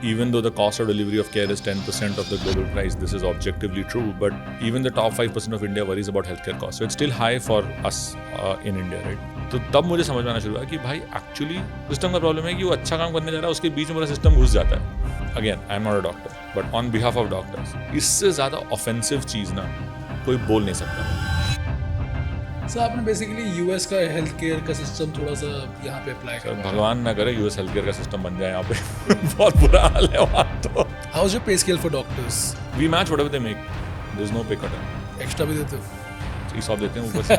even though the cost of delivery of care is 10% of the global price, this is objectively true, but even the top 5% of India worries about healthcare costs. So it's still high for us in India, right? तो तब मुझे समझ में आना शुरू हुआ कि भाई एक्चुअली सिस्टम का प्रॉब्लम है कि वो अच्छा काम करने जा रहा है, उसके बीच में पूरा सिस्टम घुस जाता है. Again I am not a doctor, but on behalf of doctors इससे ज़्यादा ऑफेंसिव चीज़ ना कोई बोल नहीं सकता. सर आपने बेसिकली यूएस का हेल्थ केयर का सिस्टम थोड़ा सा यहाँ पे अप्लाई सर कर. भगवान ना करे यूएस हेल्थ केयर का सिस्टम बन जाए यहाँ पे. बहुत बुरा हाल है वहाँ तो. How is your pay scale for doctors? We match whatever they make, there is no pay cut. Extra भी देते हो? ESOP देते हैं ऊपर से.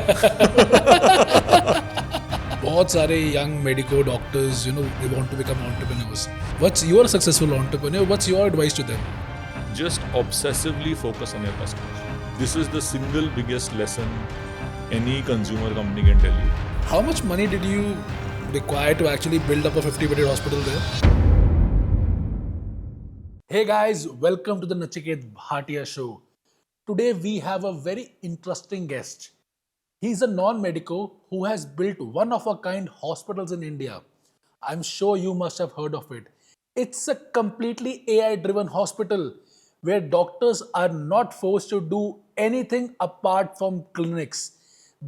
बहुत सारे young medico doctors they want to become entrepreneurs. What's your successful entrepreneur? What's your advice to them? Just obsessively focus on your customers. This is the single biggest lesson any consumer company can tell you. How much money did you require to actually build up a 50-bedded hospital there? Hey guys, welcome to the Nachiket Bhatia show. Today we have a very interesting guest. He's a non-medico who has built one of a kind hospitals in India. I'm sure you must have heard of it. It's a completely AI-driven hospital where doctors are not forced to do anything apart from clinics.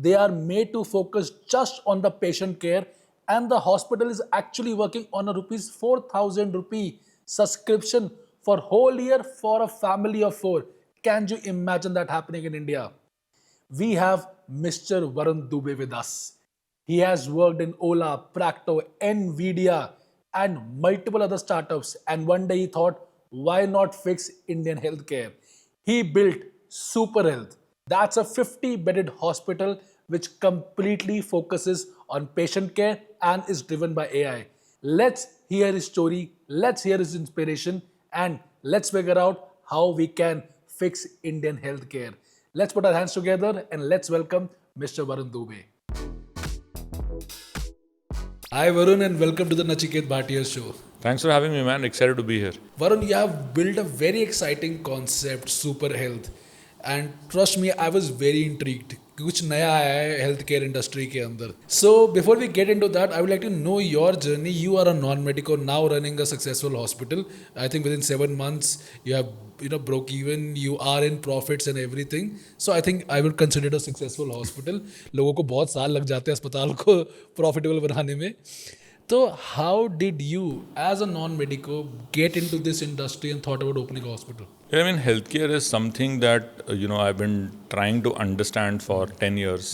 They are made to focus just on the patient care, and the hospital is actually working on a rupees 4,000 rupee subscription for whole year for a family of 4. Can you imagine that happening in India? We have Mr. Varun Dubey with us. He has worked in Ola, Practo, Nvidia, and multiple other startups. And one day he thought, why not fix Indian healthcare? He built Super Health. That's a 50-bedded hospital which completely focuses on patient care and is driven by AI. Let's hear his story, let's hear his inspiration, and let's figure out how we can fix Indian healthcare. Let's put our hands together and let's welcome Mr. Varun Dubey. Hi Varun and welcome to the Nachiket Bhatia show. Thanks for having me, man. Excited to be here. Varun, you have built a very exciting concept, Super Health. And trust me, I was very intrigued. कुछ नया आया है health care industry के अंदर. So before we get into that, I would like to know your journey. You are a non-medico now running a successful hospital. I think within 7 months you have broke even. You are in profits and everything. So I think I will consider it a successful hospital. लोगों को बहुत साल लग जाते हैं अस्पताल को profitable बनाने में. So how did you, as a non-medico, get into this industry and thought about opening a hospital? Yeah, I mean, healthcare is something that, I've been trying to understand for 10 years.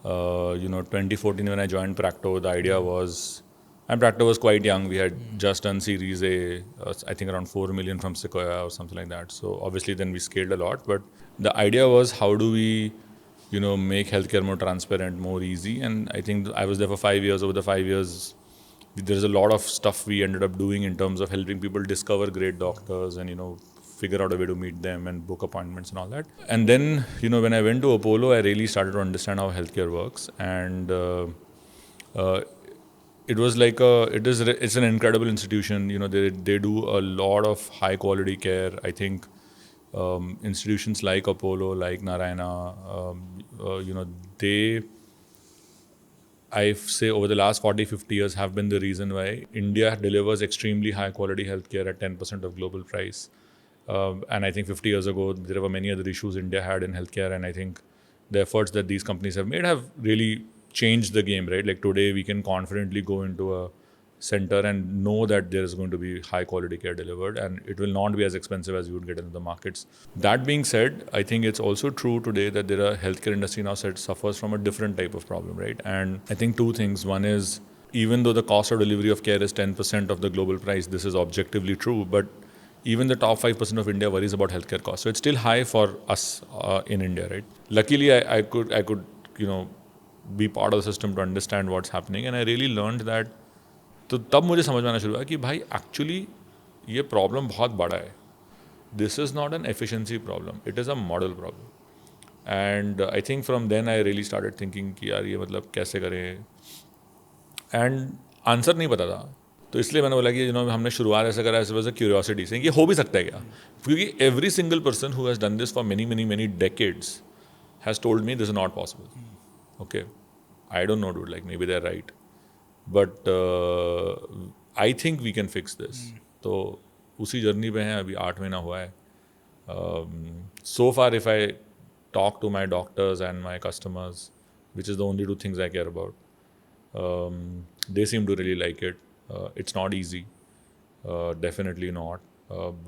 2014 when I joined Practo, the idea was, and Practo was quite young. We had just done Series A, I think around 4 million from Sequoia or something like that. So obviously then we scaled a lot. But the idea was, how do we, make healthcare more transparent, more easy? And I think I was there for 5 years. Over the 5 years, there's a lot of stuff we ended up doing in terms of helping people discover great doctors and, figure out a way to meet them and book appointments and all that. And then, when I went to Apollo, I really started to understand how healthcare works. And it was like it's an incredible institution. They do a lot of high quality care. I think institutions like Apollo, like Narayana, I say over the last 40, 50 years have been the reason why India delivers extremely high quality healthcare at 10% of global price. And I think 50 years ago, there were many other issues India had in healthcare. And I think the efforts that these companies have made have really changed the game, right? Like today, we can confidently go into a center and know that there is going to be high quality care delivered and it will not be as expensive as you would get in the markets. That being said, I think it's also true today that there are healthcare industry now suffers from a different type of problem, right? And I think two things. One is, even though the cost of delivery of care is 10% of the global price, this is objectively true, but even the top 5% of India worries about healthcare costs. So it's still high for us in India, right? Luckily, I could be part of the system to understand what's happening, and I really learned that. तो तब मुझे समझ में आना शुरू हुआ कि भाई एक्चुअली ये प्रॉब्लम बहुत बड़ा है. This is not an efficiency problem, it is a model problem. And I think from then I really started thinking कि यार ये मतलब कैसे करें, एंड आंसर नहीं पता था. तो इसलिए मैंने बोला कि हमने शुरुआत ऐसे करा, ऐसे वॉज अ क्यूरियोसिटी से, ये हो भी सकता है क्या? क्योंकि every single person who has done this for many many many decades has told me this is not possible. Okay, I don't know, dude, like maybe they are right, but I think we can fix this. So उसी journey पे हैं, अभी 8 महीना हुआ है. So far, if I talk to my doctors and my customers, which is the only two things I care about, they seem to really like it. It's not easy, definitely not,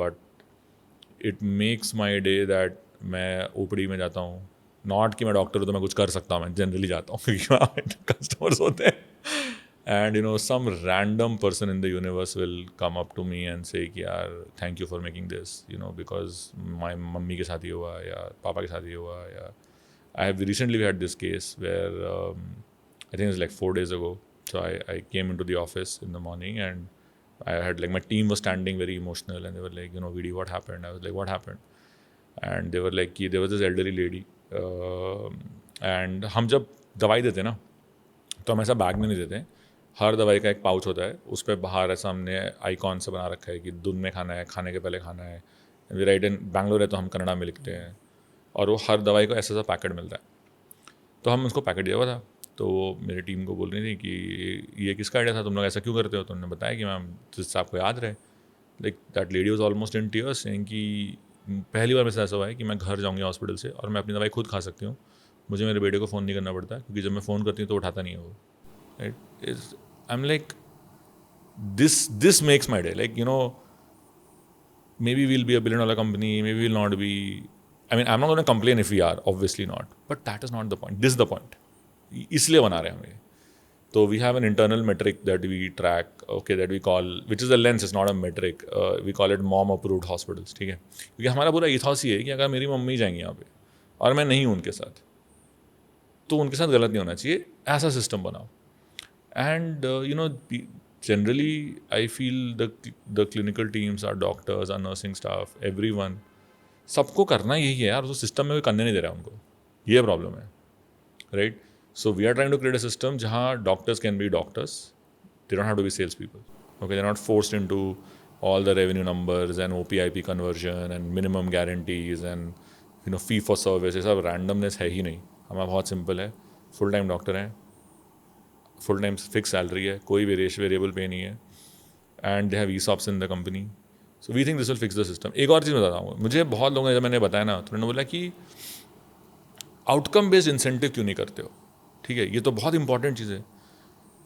but it makes my day that मैं OPD में जाता हूँ. Not कि मैं doctor हूँ तो मैं कुछ कर सकता हूँ, मैं जनरली जाता हूँ क्योंकि वहाँ कस्टमर्स होते हैं. And some random person in the universe will come up to me and say कि यार thank you for making this, because my mummy के साथ ही हुआ या पापा के साथ ही हुआ. या I have recently had this case where I think it was like 4 days ago. So I came into the office in the morning and I had like my team was standing very emotional and they were like, VD, what happened? I was like, what happened? And they were like कि there was this elderly lady and हम जब दवाई देते हैं ना तो हम ऐसा बैग में नहीं देते. हर दवाई का एक पाउच होता है, उस पर बाहर ऐसा हमने आइकॉन से बना रखा है कि दूध में खाना है, खाने के पहले खाना है. वी राइट इन बैंगलोर है तो हम कन्नड़ा में लिखते हैं और वो हर दवाई को ऐसा पैकेट मिलता है. तो हम उसको पैकेट दिया हुआ था. तो वो मेरी टीम को बोल रही थी कि ये किसका आइडिया था, तुम लोग ऐसा क्यों करते हो. तो उन्होंने बताया कि मैम जिससे आपको याद रहे. Like that lady was almost in tears saying कि पहली बार मेरे साथ ऐसा हुआ है कि मैं घर जाऊँगी हॉस्पिटल से और मैं अपनी दवाई खुद खा सकती हूँ, मुझे मेरे बेटे को फ़ोन नहीं करना पड़ता क्योंकि जब मैं फ़ोन करती हूँ तो उठाता नहीं है वो. It is, I'm like, this makes my day. Like, maybe we'll be a $1 billion company, maybe we'll not be. I mean, I'm not going to complain if we are, obviously not. But that is not the point. This is the point. इसलिए बना रहे हैं हम ये. So we have an internal metric that we track, okay, that we call, which is a lens, it's not a metric. We call it mom approved hospitals, ठीक है. क्योंकि हमारा पूरा ethos ही है कि अगर मेरी मम्मी जाएंगी यहाँ पे और मैं नहीं हूँ उनके साथ, तो उनके साथ गलत नहीं होना चाहिए. ऐसा सिस्टम बनाओ. And generally I feel the clinical teams, our doctors, our nursing staff, everyone, सबको करना यही है यार. तो सिस्टम में कोई करने नहीं दे रहा है उनको, ये प्रॉब्लम है, right. So we are trying to create a system जहाँ doctors can be doctors, they don't have to be sales people. Okay, they are not forced into all the revenue numbers and OPIP conversion and minimum guarantees and fee for service. ये सब randomness है ही नहीं. हमारा बहुत simple है. Full time doctor हैं, full time fix salary है, कोई वेरिएबल पे नहीं है, and they have ESOPs in the company. So we think this will fix the system. एक और चीज़ बताता हूँ, मुझे बहुत लोगों ने जब मैंने बताया ना तो उन्होंने बोला कि आउटकम बेस्ड इंसेंटिव क्यों नहीं करते हो. ठीक है, ये तो बहुत इंपॉर्टेंट चीज़ है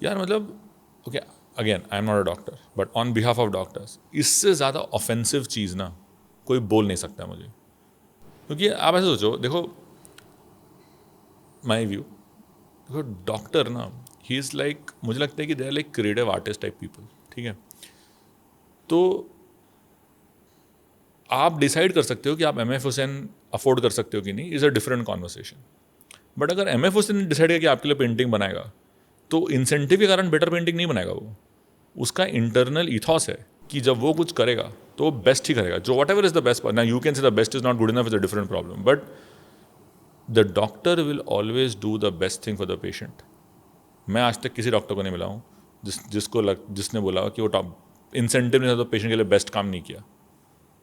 यार. मतलब okay, again I am not a doctor but on behalf of doctors, इससे ज़्यादा ऑफेंसिव चीज़ ना कोई बोल नहीं सकता मुझे. क्योंकि आप ऐसे सोचो, देखो माई व्यू, देखो डॉक्टर ना, ही इज़ लाइक, मुझे लगता है कि they are like creative artist type people. ठीक है, तो आप डिसाइड कर सकते हो कि आप MF हुसैन अफोर्ड कर सकते हो कि नहीं, is a different conversation. But अगर MF हुसैन ने डिसाइड किया कि आपके लिए पेंटिंग बनाएगा, तो इंसेंटिव के कारण बेटर पेंटिंग नहीं बनाएगा वो. उसका इंटरनल इथॉस है कि जब वो कुछ करेगा तो वो बेस्ट ही करेगा. जो whatever is the best. ना you can say the best is not good enough, is a different problem, but the doctor will always do the best thing for the patient. मैं आज तक किसी doctor को नहीं मिला हूँ जिसने बोला कि वो इंसेंटिव नहीं था तो पेशेंट के लिए बेस्ट काम नहीं किया.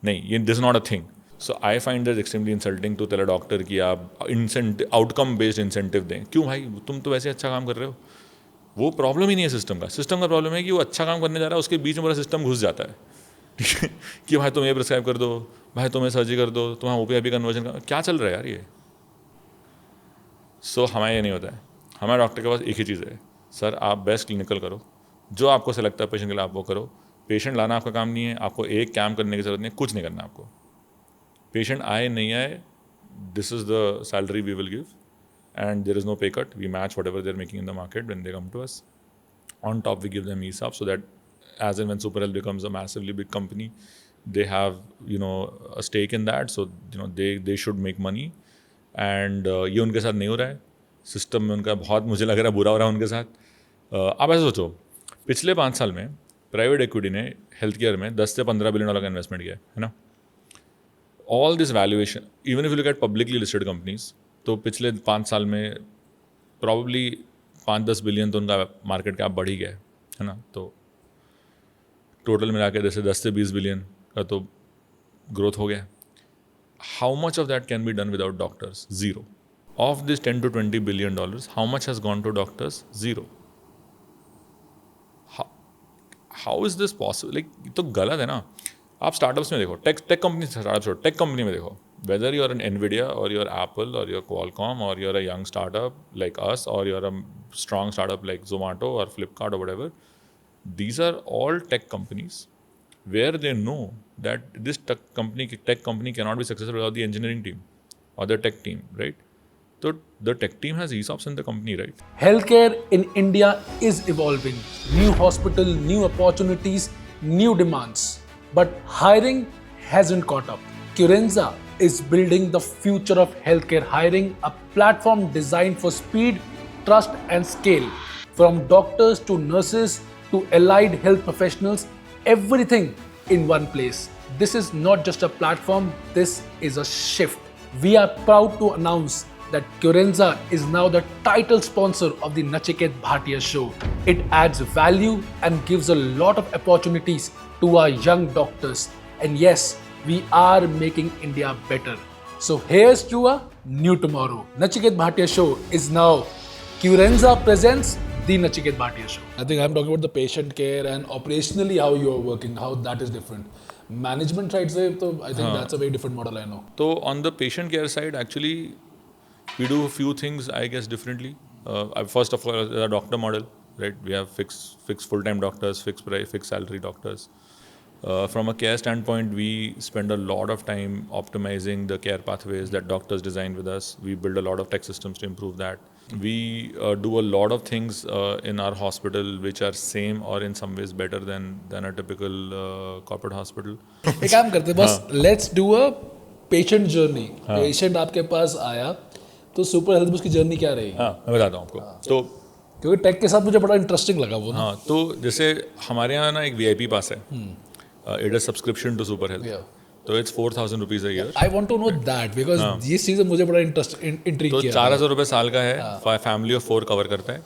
नहीं, ये this not a thing. So I find this extremely insulting to tell a doctor कि आप इंसेंटिव, आउटकम बेस्ड इंसेंटिव दें. क्यों भाई, तुम तो वैसे अच्छा काम कर रहे हो. वो प्रॉब्लम ही नहीं है सिस्टम का. सिस्टम का प्रॉब्लम है कि वो अच्छा काम करने जा रहा है, उसके बीच में पूरा सिस्टम घुस जाता है. ठीक है, कि भाई तुम ये प्रिस्क्राइब कर दो, भाई तुम्हें सर्जरी कर दो, तुम्हारा OPIP कन्वर्जन का क्या चल रहा है यार ये. सो हमारे ये नहीं होता है. हमारे डॉक्टर के पास एक ही चीज़ है, सर आप बेस्ट क्लिनिकल करो, जो आपको से लगता है पेशेंट के लिए आप वो करो. पेशेंट लाना आपका काम नहीं है, आपको एक कैम्प करने की ज़रूरत नहीं है, कुछ नहीं करना आपको. पेशेंट आए नहीं आए, this is the salary we will give and there is no pay cut. We match whatever they're making in the market when they come to us. On top, we give them ESOP so that as and when Super Health becomes a massively big company, they have a stake in that. So they should make money. And ये उनके साथ नहीं हो रहा है. System में उनका बहुत, मुझे लग रहा है, बुरा हो रहा है उनके साथ. आप ऐसे सोचो, पिछले 5 साल में प्राइवेट इक्विटी ने हेल्थ केयर में 10 से 15 बिलियन डॉलर का इन्वेस्टमेंट किया है ना. All this valuation, even if you look at publicly listed companies, तो पिछले 5 साल में प्रॉब्ली 5-10 बिलियन तो उनका मार्केट कैप बढ़ ही गया है ना. तो टोटल मिला के जैसे 10 से 20 बिलियन का तो ग्रोथ हो गया. How much of that can be done without doctors? Zero. Of this 10 to 20 billion dollars, how much has gone to doctors? Zero. How is this possible? Like तो गलत है ना. आप स्टार्टअप्स में देखो, tech company startup, tech company में देखो, whether you're an Nvidia or you're Apple or you're Qualcomm or you're a young startup like us or you're a strong startup like Zomato or Flipkart or whatever, these are all tech companies where they know that this tech company cannot be successful without the engineering team or the tech team, right? So the tech team has ESOPs in the company, right? Healthcare in India is evolving. New hospital, new opportunities, new demands. But hiring hasn't caught up. Curenza is building the future of healthcare hiring, a platform designed for speed, trust, and scale. From doctors to nurses to allied health professionals, everything in one place. This is not just a platform, this is a shift. We are proud to announce that Curenza is now the title sponsor of the Nachiket Bhatia show. It adds value and gives a lot of opportunities to our young doctors. And yes, we are making India better. So here's to a new tomorrow. Nachiket Bhatia show is now Curenza presents the Nachiket Bhatia show. I think I'm talking about the patient care and operationally how you are working, how that is different. Management side se, so I think that's a very different model, I know. So on the patient care side, actually, we do a few things, I guess, differently. First of all, the doctor model, right? We have fixed full-time doctors, fixed price, fixed salary doctors. From a care standpoint, we spend a lot of time optimizing the care pathways that doctors design with us. We build a lot of tech systems to improve that. We do a lot of things in our hospital which are same or in some ways better than a typical corporate hospital. एक काम करते हैं बस let's do a patient journey. Patient आपके पास आया तो super health में उसकी जर्नी क्या रहेगी? हाँ, मैं बताता हूँ आपको. तो क्योंकि टेक के साथ मुझे बड़ा इंटरेस्टिंग लगा वो ना. हाँ, तो जैसे हमारे यहाँ ना एक VIP पास है. It is subscription to super health. तो it's 4,000 rupees a year. I want to know that because ये चीज़ मुझे बड़ा इंट्रिग तो किया. 4,000 रुपये साल का है. फैमिली ऑफ 4 कवर करता है.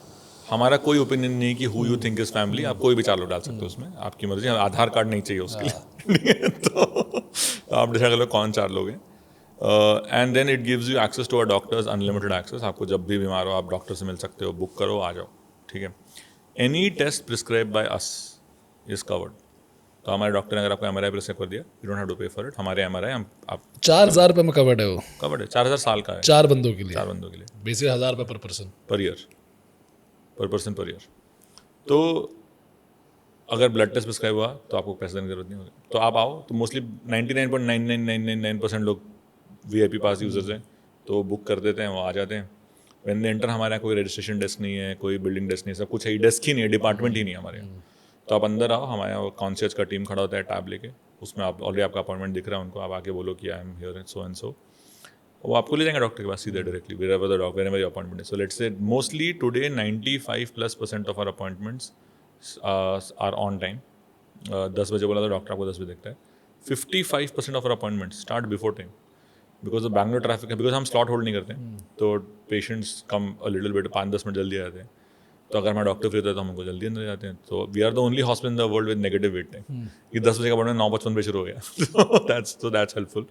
हमारा कोई ओपिनियन नहीं कि who you think is family. आप कोई भी 4 लोग डाल सकते हो उसमें, आपकी मर्जी. आधार कार्ड नहीं चाहिए उसके लिए. तो आप डिसाइड कर लो कौन 4 लोग हैं. And then it gives you access to a doctors, unlimited access. आपको जब भी बीमार हो आप डॉक्टर से मिल सकते हो, बुक करो, आ जाओ. ठीक है. Any test prescribe by us is covered. तो हमारे डॉक्टर ने अगर आपको MRI प्रिस्क्राइब कर दिया, यू डोंट हैव टू पे फॉर इट. हमारे MRI हम आप 4,000 रुपये में कवर्ड है वो. कवर्ड है. 4,000 साल का है. 4 बंदों के लिए. 4 बंदों के लिए. बेसिक 1,000 रुपये पर पर्सन. पर ईयर, पर पर्सन पर ईयर. तो अगर ब्लड टेस्ट प्रिस्क्राइब हुआ तो आपको पैसे देने की जरूरत नहीं होगी. तो आप आओ. तो मोस्टली 99.99999% लोग VIP पास यूजर्स हैं, तो बुक कर देते हैं, वो आ जाते हैं. व्हेन दे एंटर हमारे यहाँ कोई रजिस्ट्रेशन डेस्क नहीं है, कोई बिल्डिंग डेस्क नहीं है, सब कुछ है. डेस्क ही नहीं है, डिपार्टमेंट ही नहीं है हमारे यहाँ. तो आप अंदर आओ, हमारे यहाँ कॉन्शियस का टीम खड़ा होता है टैब लेके. उसमें आप ऑलरेडी आपका अपॉइंटमेंट दिख रहा है उनको. आप आके बोलो कि I am here and so. वो आपको ले जाएंगे डॉक्टर के पास सीधे directly wherever the doctor wherever your appointment. So let's say mostly today 95+% of our appointments are on time. 10 बजे बोला तो डॉक्टर आपको 10 बजे देखता है. 55% of our appointments start before time because the Bangalore traffic है. बिकॉज हम स्लॉट होल्ड नहीं करते हैं, तो patients come a little bit 5-10 minute जल्दी आ जाते हैं. तो अगर हमारा डॉक्टर फ्री होता है तो हम उनको जल्दी अंदर जाते हैं. तो we are the only hospital in the world with negative wait time. ये 10 बजे का अपॉइंटमेंट 9:55 पे शुरू हो गया. So that's helpful.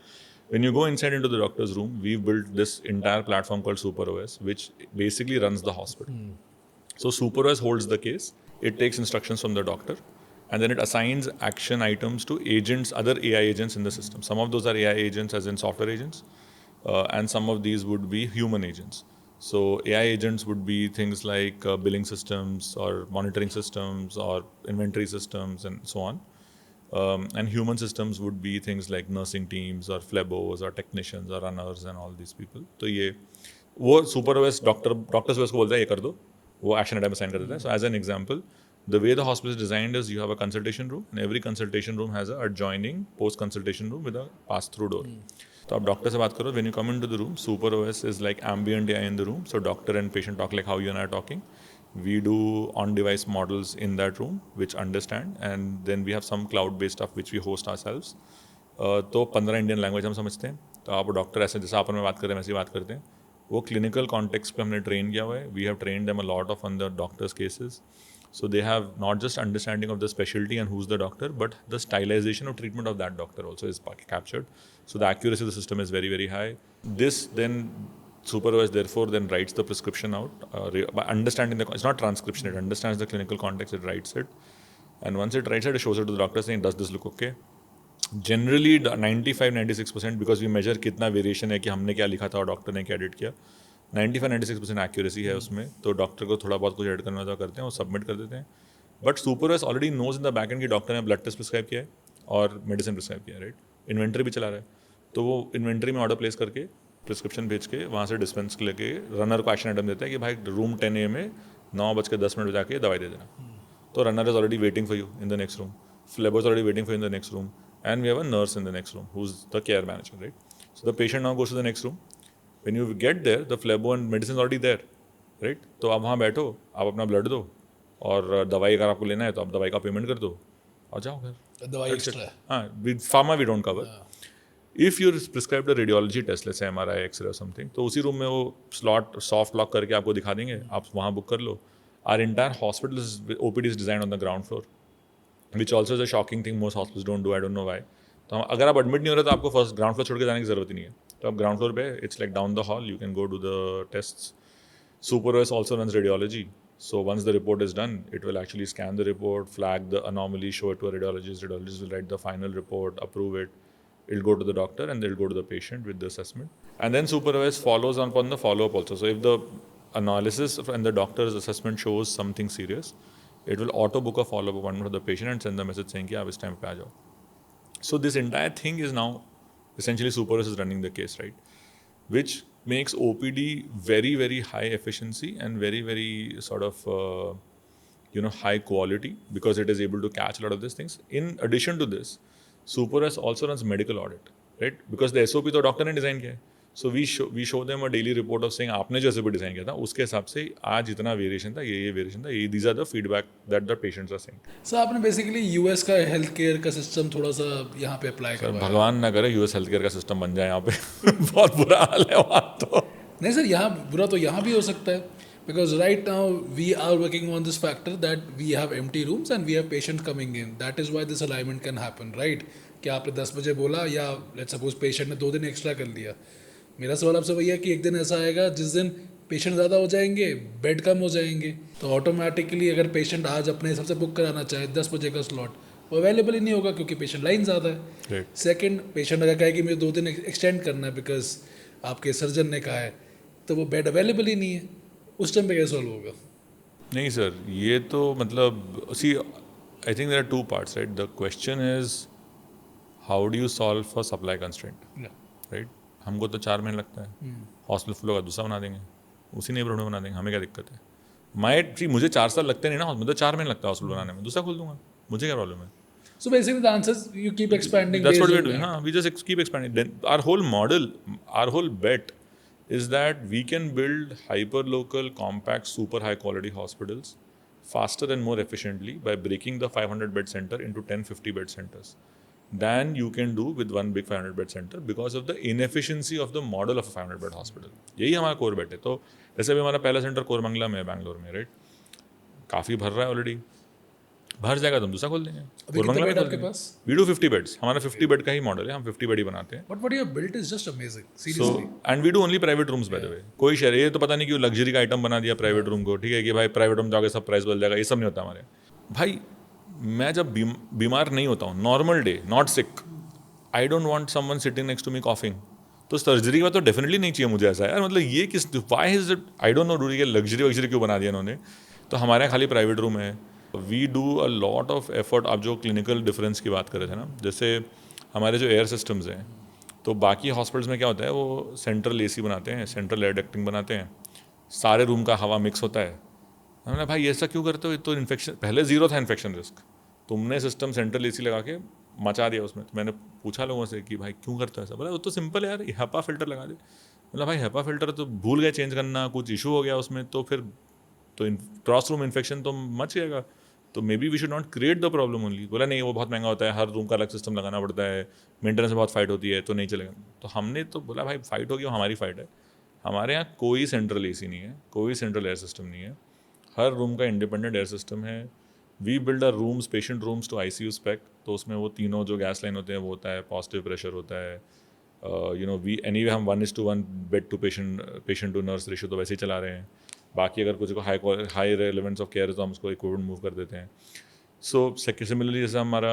When you go inside into the doctor's room, we've built this entire platform called SuperOS, which basically runs the hospital. So SuperOS holds the case. It takes instructions from the doctor, and then it assigns action items to agents, other AI agents in the system. Some of those are AI agents, as in software agents, and some of these would be human agents. So AI agents would be things like billing systems or monitoring systems or inventory systems and so on. And human systems would be things like nursing teams or phlebos or technicians or runners and all these people. तो ये वो SuperOS doctors को बोलता है ये कर दो, वो एक्शन आइटम असाइन कर देता है. So as an example, the way the hospital is designed is you have a consultation room and every consultation room has a adjoining post consultation room with a pass through door. तो आप doctor से बात करो. When you come into the room, SuperOS is like ambient AI in the room. So doctor and patient talk like how you and I are talking. We do on-device models in that room which understand, and then we have some cloud-based stuff which we host ourselves. तो 15 Indian language हम समझते हैं. तो आप doctor ऐसे जैसे आपन में बात करें वैसे ही बात करते हैं. वो क्लिनिकल कॉन्टेक्स्ट पे हमने ट्रेन किया हुआ है. We have train them a lot of on the doctors cases. So they have not just understanding of the specialty and who's the doctor, but the stylization of treatment of that doctor also is captured. So the accuracy of the system is very, very high. This then SuperOS therefore then writes the prescription out by understanding it's not transcription, it understands the clinical context, it writes it, and once it writes it shows it to the doctor saying, does this look okay? Generally 95-96% because we measure कितना variation है कि हमने क्या लिखा था और doctor ने क्या एडिट किया. 95-96% एक्यूरेसी है उसमें. तो डॉक्टर को थोड़ा बहुत कुछ एडिट करना होता करते हैं और सबमिट कर देते हैं. But supervise already knows in the back end कि डॉक्टर ने ब्लड टेस्ट प्रिस्क्राइब किया है और मेडिसिन प्रिस्क्राइब किया है, राइट. इन्वेंट्री भी चला रहा है. तो वो इन्वेंट्री में ऑर्डर प्लेस करके प्रिस्क्रिप्शन भेज के वहाँ से डिस्पेंस लेके रनर को एक्शन आइटम देता है कि भाई रूम 10 AM में 9:10 बजे जाके दवाई दे देना. तो runner is already waiting for you in the next room. Phlebo is already waiting for you in the next room. And we have a nurse in the next room who's the care manager, right? So the patient now goes to the next room. When you get there, the phlebo and medicine is already there, right? तो आप वहाँ बैठो, आप अपना blood दो और दवाई अगर आपको लेना है तो आप दवाई का पेमेंट कर दो और जाओ घर. दवाई एक्स्ट्रा है. हाँ, with pharma we don't cover. If you prescribe the radiology test let's say MRI x-ray और समथिंग, तो उसी रूम में वो स्लॉट सॉफ्ट लॉक करके आपको दिखा देंगे, आप वहाँ बुक कर लो. Our entire hospital is OPD is designed on the ground floor, which also is a shocking thing. Most hospitals don't do. I don't know why. तो अगर आप एडमिट नहीं हो रहे तो आपको फर्स्ट ग्राउंड फ्लोर छोड़ के जाने की जरूरत ही नहीं है. तो आप ग्राउंड फ्लोर पे, it's like down the hall, you can go do the tests. Supervisor also runs radiology. So once the report is done, it will actually scan the report, flag the anomaly, show it to a radiologist. Radiologist will write the final report, approve it. It'll go to the doctor and they'll go to the patient with the assessment. And then supervisor follows on upon the follow-up also. So if the analysis and the doctor's assessment shows something serious, it will auto book a follow-up appointment for the patient and send the message saying कि आप इस time पे आ जाओ. So this entire thing is now essentially supervisor is running the case, right? Which makes OPD very, very high efficiency and very, very sort of high quality because it is able to catch a lot of these things. In addition to this, supervisor also runs medical audit, right? Because the SOP तो doctor ने design किया है. So we show them a daily report of saying आपने जो SOP design किया था उसके हिसाब से आज इतना वेरिएशन था, ये वेरिएशन था, ये these are the feedback that the patients are saying. Sir आपने बेसिकली यूएस का हेल्थ केयर का सिस्टम थोड़ा सा यहाँ पे अप्लाई करवाया. भगवान ना करे यूएस हेल्थ केयर का सिस्टम बन जाए यहाँ पे. बहुत बुरा हाल है वहाँ तो. नहीं सर, यहाँ बुरा तो यहाँ भी हो सकता है. Because right now we are working on this factor that we have empty rooms and we have patients coming in. That is why this alignment can happen, right? कि आपने 10 बजे बोला या let's suppose patient ने 2 दिन extra कर लिया. मेरा सवाल आपसे वही है कि एक दिन ऐसा आएगा जिस दिन पेशेंट ज़्यादा हो जाएंगे, बेड कम हो जाएंगे, तो ऑटोमेटिकली अगर पेशेंट आज अपने हिसाब से बुक कराना चाहे 10 बजे का स्लॉट, वो अवेलेबल ही नहीं होगा क्योंकि पेशेंट लाइन ज़्यादा है. सेकंड, पेशेंट अगर कहे कि मुझे 2 दिन एक्सटेंड करना है बिकॉज आपके सर्जन ने कहा है, तो वो बेड अवेलेबल ही नहीं है. उस टाइम पे कैसे सॉल्व होगा? नहीं सर, ये तो मतलब see I think there are two parts, right. The question is how do you solve for supply constraint, right. हमको तो 4 महीने लगता है, हॉस्पिटल फ्लो का दूसरा बना देंगे, उसी नेबरहुड में बना देंगे, हमें क्या दिक्कत है. मुझे 4 साल लगते नहीं ना, मुझे 4 महीने लगता है हॉस्पिटल बनाने में, दूसरा खोल दूंगा, मुझे क्या प्रॉब्लम है. So basically the answer is you keep expanding. That's what we're doing. We just keep expanding. Then our whole model, our whole bet is that we can build hyper-local, compact, super high-quality hospitals faster and more efficiently by breaking the 500-bed center into 10-50-bed centers than you can do with one big 500-bed center because of the inefficiency of the model of a 500-bed hospital. यही हमारा core bet है. तो जैसे अभी हमारा पहला centre Koramangala में है बैंगलोर में, राइट. काफ़ी भर रहा है ऑलरेडी, भर जाएगा तो हम दूसरा खोल देंगे. कितने बेड आपके पास? We do 50 beds. हमारा 50 बेड का ही मॉडल है, हम 50 बेड ही बनाते हैं. But what you have built is just amazing. Seriously. So and we do only private rooms by the way. कोई शहर ये तो पता नहीं क्यों लग्जरी का आइटम बना दिया प्राइवेट रूम को, ठीक है कि भाई प्राइवेट रूम जाओगे सब प्राइस बदल जाएगा, ये सब नहीं होता हमारे. भाई मैं जब बीमार नहीं होता हूँ, normal day, not sick, I don't want someone sitting next to me coughing. तो सर्जरी के बाद तो डेफिनेटली नहीं चाहिए मुझे ऐसा यार. मतलब ये किस why is it, I don't know dude, ये लग्जरी वग्जरी क्यों बना दिया इन्होंने. तो हमारे यहाँ खाली प्राइवेट रूम है. We do a lot of effort. आप जो क्लिनिकल डिफरेंस की बात कर रहे थे ना, जैसे हमारे जो एयर सिस्टम्स हैं, तो बाकी हॉस्पिटल्स में क्या होता है, वो सेंट्रल AC बनाते हैं, सेंट्रल एयर डक्टिंग बनाते हैं, सारे रूम का हवा मिक्स होता है. हमने भाई ऐसा क्यों करते हो, तो इन्फेक्शन पहले 0 था इन्फेक्शन रिस्क, तुमने सिस्टम सेंट्रल AC लगा के मचा दिया उसमें. तो मैंने पूछा लोगों से कि भाई क्यों करते हो ऐसा. बोला वो तो सिंपल है यार, HEPA फिल्टर लगा दे. मतलब भाई HEPA फिल्टर तो भूल गए चेंज करना, कुछ इशू हो गया उसमें, तो फिर तो क्रॉस रूम इन्फेक्शन तो मच जाएगा. तो maybe we should not create the problem only. बोला नहीं वो बहुत महंगा होता है, हर रूम का अलग सिस्टम लगाना पड़ता है, मेंटेनेंस में बहुत फाइट होती है, तो नहीं चलेगा. तो हमने तो बोला भाई फाइट होगी, हमारी फाइट है. हमारे यहाँ कोई सेंट्रल AC नहीं है, कोई सेंट्रल एयर सिस्टम नहीं है, हर रूम का इंडिपेंडेंट एयर सिस्टम है. We build our rooms, patient rooms to ICU spec. तो उसमें वो तीनों जो गैस लाइन होते हैं वो होता है, पॉजिटिव प्रेशर होता है, वी एनीवे हम 1:1 bed to patient to nurse ratio तो वैसे ही चला रहे हैं. बाकी अगर कुछ को हाई रेलेवेंस ऑफ केयर है तो हम उसको इक्विपमेंट मूव कर देते हैं. सो सिमिलरली जैसे हमारा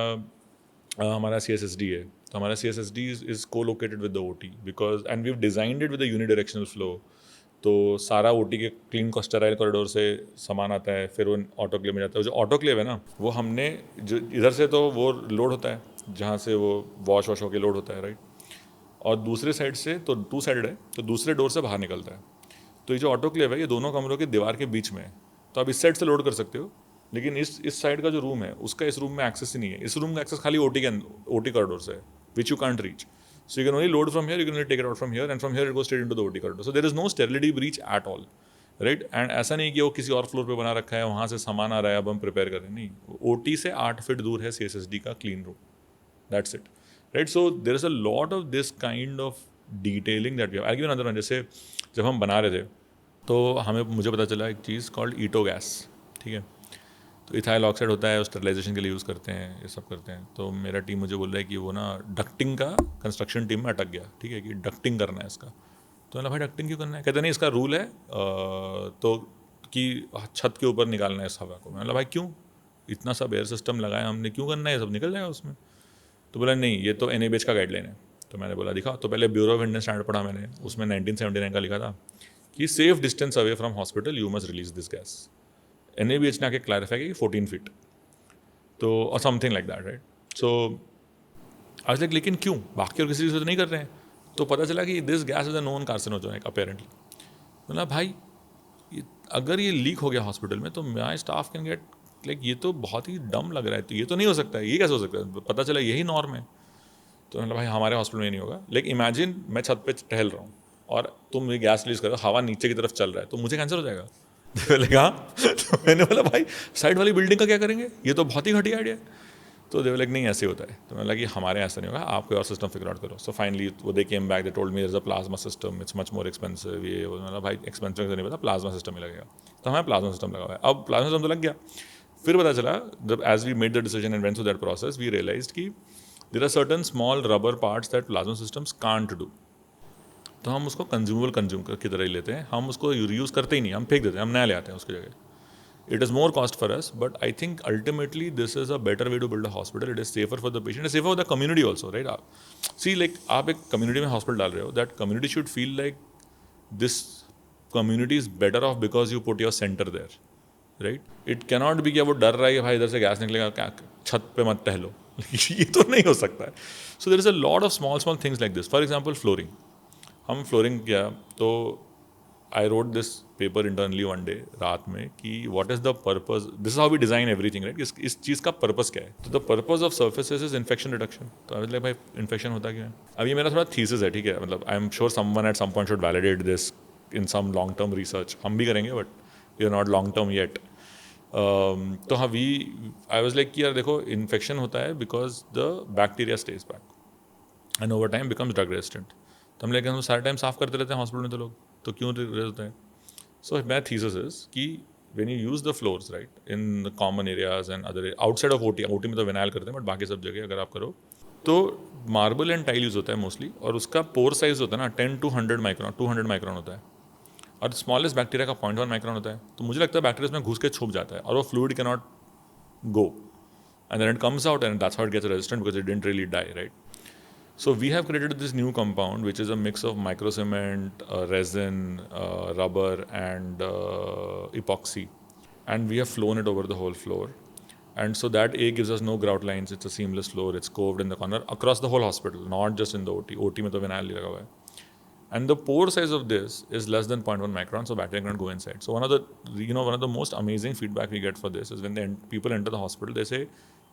हमारा CSSD है, तो हमारा CSSD इज को located with the OT because and we designed it with the unidirectional flow. तो सारा OT के क्लीन को स्टेराइल कॉरिडोर से सामान आता है, फिर वो ऑटोक्लेव में जाता है. जो ऑटोक्लेव है ना, वो हमने जो इधर से तो वो लोड होता है जहाँ से वो वॉश होके लोड होता है, राइट. और दूसरे साइड से तो टू साइड है, तो दूसरे डोर से बाहर निकलता है. तो ये जो ऑटोक्लेव है ये दोनों कमरों की दीवार के बीच में है. तो आप इस साइड से लोड कर सकते हो, लेकिन इस साइड का जो रूम है उसका इस रूम में एक्सेस ही नहीं है. इस रूम का एक्सेस खाली OT कॉरिडोर से है, which you can't reach. So you can only load from here, you can only take it out from here, and from here it goes straight into the OT corridor. So there is no sterility breach at all, right? And ऐसा नहीं कि वो किसी और floor पे बना रखा है, वहाँ से सामान आ रहा है, अब हम प्रिपेयर कर रहे हैं. नहीं, OT से 8 फीट दूर है CSSD का clean room. That's it, right? So there is a lot of this kind of detailing that we have. I'll give you another one. जैसे जब हम बना रहे थे तो मुझे पता चला एक चीज़ कॉल्ड ईटो गैस, ठीक है. तो इथाइल ऑक्साइड होता है, स्टरलाइजेशन के लिए यूज़ करते हैं, ये सब करते हैं. तो मेरा टीम मुझे बोल रहा है कि वो ना डक्टिंग का कंस्ट्रक्शन टीम में अटक गया, ठीक है, कि डक्टिंग करना है इसका. तो मैंने भाई डक्टिंग क्यों करना है? कहते नहीं इसका रूल है तो कि छत के ऊपर निकालना है इस हवा को. मैंने भाई क्यों, इतना सब एयर सिस्टम लगाया हमने, क्यों करना है, सब निकल जाएगा उसमें. तो बोला नहीं, ये तो NABH का गाइडलाइन है. तो मैंने बोला दिखा. तो पहले ब्यूरो ऑफ इंडियन स्टैंडर्ड पढ़ा मैंने, उसमें 1979 का लिखा था कि safe distance away from hospital you must release this gas. NABH ने आके क्लैरिफाई किया कि 14 फीट, तो और समथिंग लाइक दैट, राइट. सो आज लाइक लेकिन क्यों, बाकी और किसी चीज़ से तो नहीं कर रहे हैं. तो पता चला कि this gas is a known carcinogenic apparently. मतलब भाई अगर ये लीक हो गया हॉस्पिटल में तो माई स्टाफ कैन गेट, लाइक ये तो बहुत ही डम लग रहा है, तो ये तो नहीं हो सकता है, ये कैसे हो सकता है, पता चला यही नॉर्म है. तो मतलब भाई हमारे हॉस्पिटल में नहीं होगा. लाइक इमेजिन मैं छत पे टहल रहा हूँ और तुम ये गैस रिलीज करो, हवा नीचे की तरफ चल रहा है, तो मुझे कैंसर हो जाएगा. तो मैंने बोला भाई साइड वाली बिल्डिंग का क्या करेंगे, ये तो बहुत ही घटिया आइडिया है. तो दे लाइक नहीं ऐसे होता है. तो मैंने लगा कि हमारे ऐसा नहीं होगा, आप कोई और सिस्टम फिगर आउट करो. सो फाइनली वो they came back, they told me there is a plasma system, it's much more expensive. ये मतलब भाई एक्सपेंसिव नहीं पता, प्लाज्मा सिस्टम ही लगेगा. तो हमें प्लाज्मा सिस्टम लगा हुआ है. अब प्लाज्मा सिस्टम तो लग गया. फिर पता चला जब as we made the decision and went through that process, we realised कि there are certain small rubber parts that plasma systems can't do. तो हम उसको कंज्यूम की तरह ही लेते हैं, हम उसको यूज़ करते ही नहीं, हम फेंक देते हैं, हम नया ले आते हैं उसकी जगह. It is more cost for us, but I think ultimately this is a better way to build a hospital. It is safer for the patient, it is safer for the community also, right? See, like आप एक community में hospital डाल रहे हो, that community should feel like this community is better off because you put your center there, right? It cannot be कि वो डर रहा है कि भाई इधर से गैस निकलेगा, क्या छत पे मत टहलो. ये तो नहीं हो सकता है. So there is a lot of small things like this. For example, flooring. हम फ्लोरिंग किया तो I wrote this paper internally one day रात में कि what is the purpose, this is how we design everything, right. इस चीज़ का purpose क्या है. तो the purpose of surfaces is infection reduction. तो आई वाज लाइक भाई इन्फेक्शन होता क्या है. अब ये मेरा थोड़ा थीसिस है, ठीक है, मतलब I am sure someone at some point should validate this in some long term research. हम भी करेंगे but we are not long term yet. तो हाँ आई वाज लाइक कि यार देखो इन्फेक्शन होता है because the bacteria stage back and over time becomes drug resistant. तो हम लेकिन हम सारे टाइम साफ करते रहते हैं हॉस्पिटल में, तो लोग तो क्यों होते हैं. सो माय थीसिस इज कि when you use the floors right in common areas and other outside of OT में तो विनाइल करते हैं, बट बाकी सब जगह अगर आप करो तो मार्बल एंड टाइल यूज़ होता है मोस्टली, और उसका पोर साइज होता है ना 10 to 100 माइक्रॉन, 200 माइक्रॉन होता है, और स्मॉलेस्ट बैक्टीरिया का 0.1 माइक्रॉन होता है. तो मुझे लगता है बैक्टीरिया में घुस के छुप जाता है और वो fluid can not go, and then it comes out and that's how it gets resistant because it didn't really die, right. So we have created this new compound which is a mix of microcement, resin, rubber and epoxy, and we have flown it over the whole floor, and so that gives us no grout lines. It's a seamless floor, it's coved in the corner across the whole hospital, not just in the OT में तो vinyl लगा हुआ है. And the pore size of this is less than 0.1 micron, so bacteria cannot go inside. So one of the most amazing feedback we get for this is when people enter the hospital, they say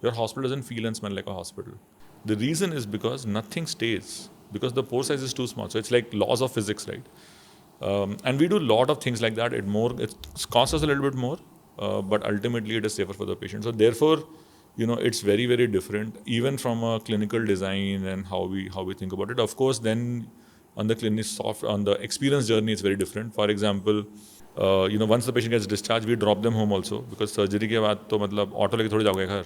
your hospital doesn't feel and smell like a hospital. The reason is because nothing stays, because the pore size is too small. So it's like laws of physics, right? And we do a lot of things like that. It costs us a little bit more, but ultimately it is safer for the patient. So therefore, it's very, very different, even from a clinical design and how we think about it. Of course, then on the experience journey, it's very different. For example, once the patient gets discharged, we drop them home also, because surgery के बाद तो मतलब auto लेके थोड़ी जाओगे घर,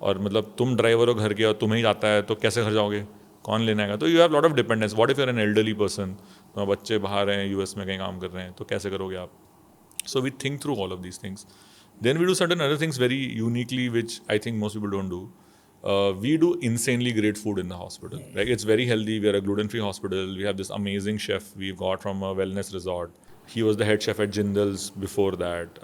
और मतलब तुम ड्राइवर हो घर के और तुम्हें ही जाता है तो कैसे घर जाओगे, कौन लेने आएगा. तो you have lot of dependence. What if you are an elderly person, तो बच्चे बाहर हैं US में कहीं काम कर रहे हैं, तो कैसे करोगे आप. So we think through all of these things. Then we do certain other things very uniquely which I think most people don't do. We do insanely great food in the hospital. Like it's very healthy. We are a gluten-free hospital. We have this amazing chef we got from a wellness resort. He was the head chef at Jindal's before that,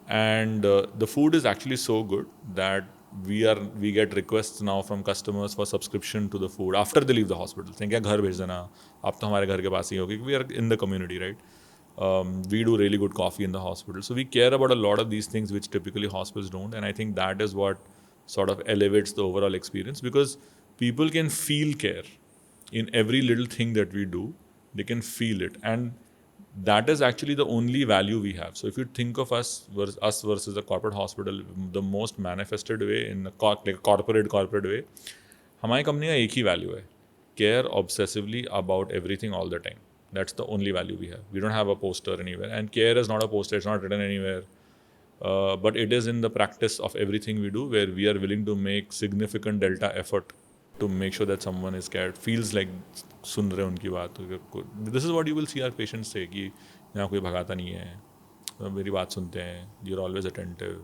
and the food is actually so good that we get requests now from customers for subscription to the food after they leave the hospital. Saying क्या घर भेज देना, आप तो हमारे घर के पास ही होगी. We are in the community, right? We do really good coffee in the hospital. So we care about a lot of these things which typically hospitals don't. And I think that is what sort of elevates the overall experience, because people can feel care in every little thing that we do. They can feel it. And that is actually the only value we have. So if you think of us versus a corporate hospital, the most manifested way in a corporate way, हमारी company का एक ही value है, care obsessively about everything all the time. That's the only value we have. We don't have a poster anywhere, and care is not a poster. It's not written anywhere, but it is in the practice of everything we do, where we are willing to make significant delta effort to make sure that someone is cared, feels like सुन रहे उनकी बात. This is what you will see our patients say कि यहाँ कोई भगाता नहीं है, मेरी बात सुनते हैं, you're always attentive.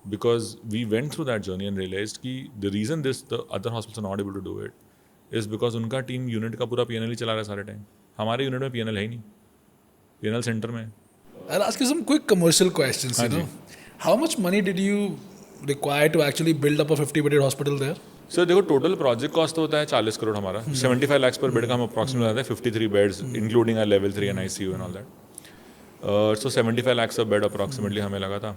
Because we went through that journey and realized कि the reason the other hospitals are not able to do it is because उनका टीम यूनिट का पूरा PNL ही चला रहा है सारे टाइम. हमारे यूनिट में PNL है ही नहीं, PNL सेंटर में. I'll ask you some quick commercial questions. You know, how much money did you require to actually build up a 50-bedded hospital there? Sir देखो, टोटल प्रोजेक्ट कॉस्ट तो होता है 40 करोड़ हमारा. 75 lakhs पर bed का हम approximate आता है, 53 beds including our level 3 and ICU and all that. So 75 lakhs of bed approximately हमें लगा था.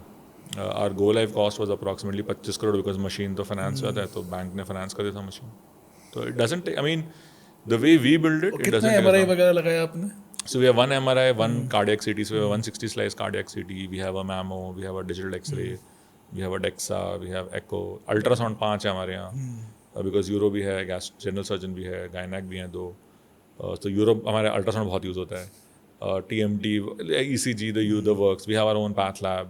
Our go live cost was approximately 25 crore because machine तो फाइनेंस में आता है, तो बैंक ने फाइनेंस कर दिया था मशीन. तो it doesn't take, I mean, the way we build it, it doesn't take. कितना MRI वगैरह लगाया आपने? So we have one MRI, one cardiac CT. So we have 160 slice cardiac CT. We have a mammo. We have a digital X-ray. We have a DEXA. We have echo. Ultrasound 5 है हमारे यहाँ. Because euro भी है, general surgeon भी है, gynaec भी हैं 2. तो यूरो हमारे अल्ट्रासाउंड बहुत यूज़ होता है. TMT, ECG, the works. We have our own path lab.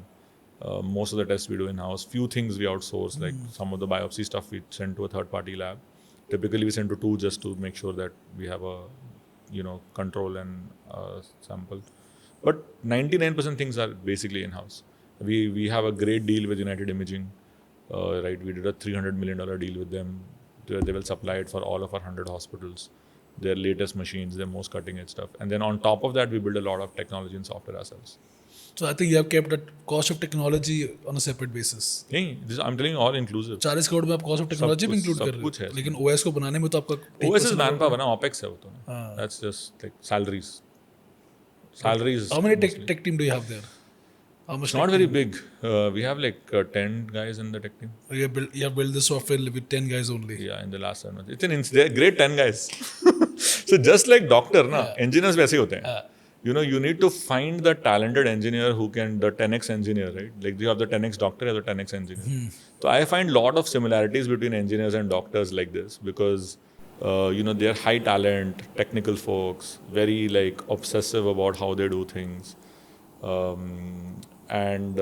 Most of the tests we do in-house. Few things we outsource, like some of the biopsy stuff we send to a third-party lab. Typically we send to 2 just to make sure that we have a control and sample. But 99% things are basically in-house. We have a great deal with United Imaging, right? We did a $300 million deal with them. They will supply it for all of our 100 hospitals. Their latest machines, their most cutting-edge stuff. And then on top of that, we build a lot of technology and software ourselves. So I think you have kept that cost of technology on a separate basis. नहीं, I'm telling you, all inclusive. 40 crore में आप cost of technology भी include कर रहे हो, लेकिन OS को बनाने में तो आपका OS is manpower ना, OPEX है वो तो. That's just like salaries. Salaries. How many tech team do you have there? How much? It's not very big. We have like 10 guys in the tech team. You have built the software with 10 guys only. Yeah, in the last 7 months. They're great 10 guys. So just like doctor ना, engineers वैसे ही होते हैं. You need to find the talented engineer who can, the 10x engineer, right? Like you have the 10x doctor, you have the 10x engineer. So I find lot of similarities between engineers and doctors like this, because they're high talent, technical folks, very like obsessive about how they do things, and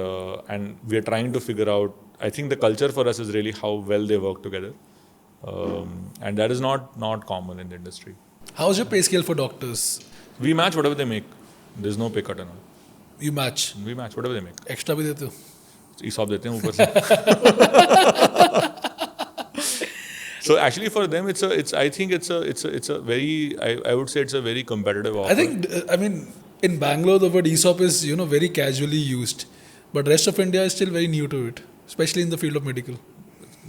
we are trying to figure out. I think the culture for us is really how well they work together, and that is not common in the industry. How's your pay scale for doctors? We match whatever they make. There's no pay cut and all. You match? We match whatever they make. Extra भी देते हो? ESOP देते हैं ऊपर से. So actually for them I think it's a very, I would say it's a very competitive offer. I think in Bangalore the word ESOP is very casually used, but rest of India is still very new to it, especially in the field of medical.